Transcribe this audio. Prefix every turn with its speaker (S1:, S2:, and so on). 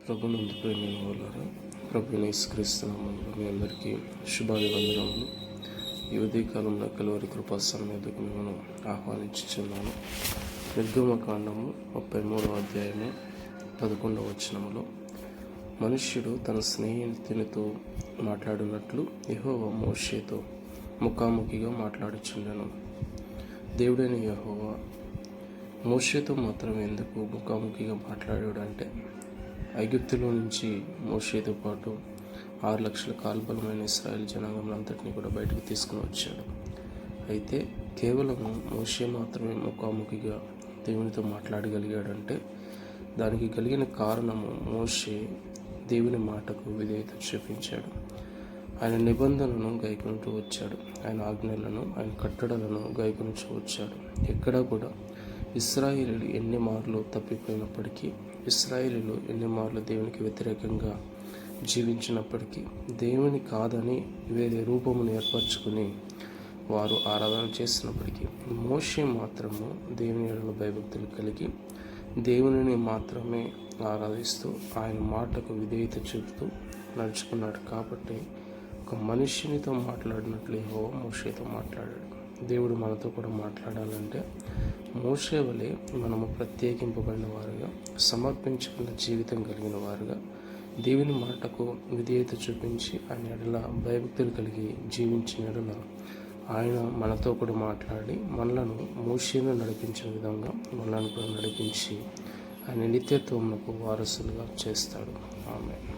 S1: ప్రభునందు ప్రేమైన వాళ్ళారా, ప్రభువైన యేసుక్రీస్తు నామములో మీ అందరికీ శుభాభివందనములు. ఈ ఉదయకాలంలో కలువరి కృపాసనం మీదకు నేను ఆహ్వానించుచున్నాను. నిర్గమకాండము 33వ అధ్యాయము 11వ వచనములో, మనుష్యుడు తన స్నేహితునితో మాట్లాడినట్లు యెహోవా మోషేతో ముఖాముఖిగా మాట్లాడుచుండెను. దేవుడైన యెహోవా మోషేతో మాత్రం ఎందుకు ముఖాముఖిగా మాట్లాడాడంటే, ఐగుప్తులో నుంచి మోషేతో పాటు 6 లక్షల కాల్బలమైన ఇశ్రాయేల్ జనాంగం అంతటినీ కూడా బయటకు తీసుకుని వచ్చాడు. అయితే కేవలం మోషే మాత్రమే ముఖాముఖిగా దేవునితో మాట్లాడగలిగాడంటే దానికి కలిగిన కారణము, మోషే దేవుని మాటకు విధేయత చూపించాడు. ఆయన నిబంధనను గైకొనుతూ వచ్చాడు. ఆయన ఆజ్ఞలను, ఆయన కట్టడలను గైకొనుచూ వచ్చాడు. ఎక్కడా కూడా ఇశ్రాయేలీయులు ఎన్ని మార్లు తప్పిపోయినప్పటికీ, ఇశ్రాయేలీయులు ఎన్ని మార్లు దేవునికి వ్యతిరేకంగా జీవించినప్పటికీ, దేవుని కాదని వేరే రూపమును ఏర్పరచుకుని వారు ఆరాధన చేసినప్పటికీ, మోషే మాత్రము దేవుని యెడల భయభక్తులు కలిగి దేవునిని మాత్రమే ఆరాధిస్తూ ఆయన మాటకు విధేయత చూపుతూ నడుచుకున్నాడు. కాబట్టి ఒక మనుష్యునితో మాట్లాడినట్లు యెహోవా మోషేతో మాట్లాడాడు. దేవుడు మనతో కూడా మాట్లాడాలంటే మోషే వలె మనము ప్రత్యేకింపబడిన వారుగా, సమర్పించుకున్న జీవితం కలిగిన వారుగా, దేవుని మాటకు విధేయత చూపించి ఆయన ఎడల భయభక్తులు కలిగి జీవించిన ఎడల ఆయన మనతో కూడా మాట్లాడి మనలను మోషేను నడిపించిన విధంగా మనలను కూడా నడిపించి ఆయన నిత్యత్వమునకు వారసులుగా చేస్తాడు. ఆమేన్.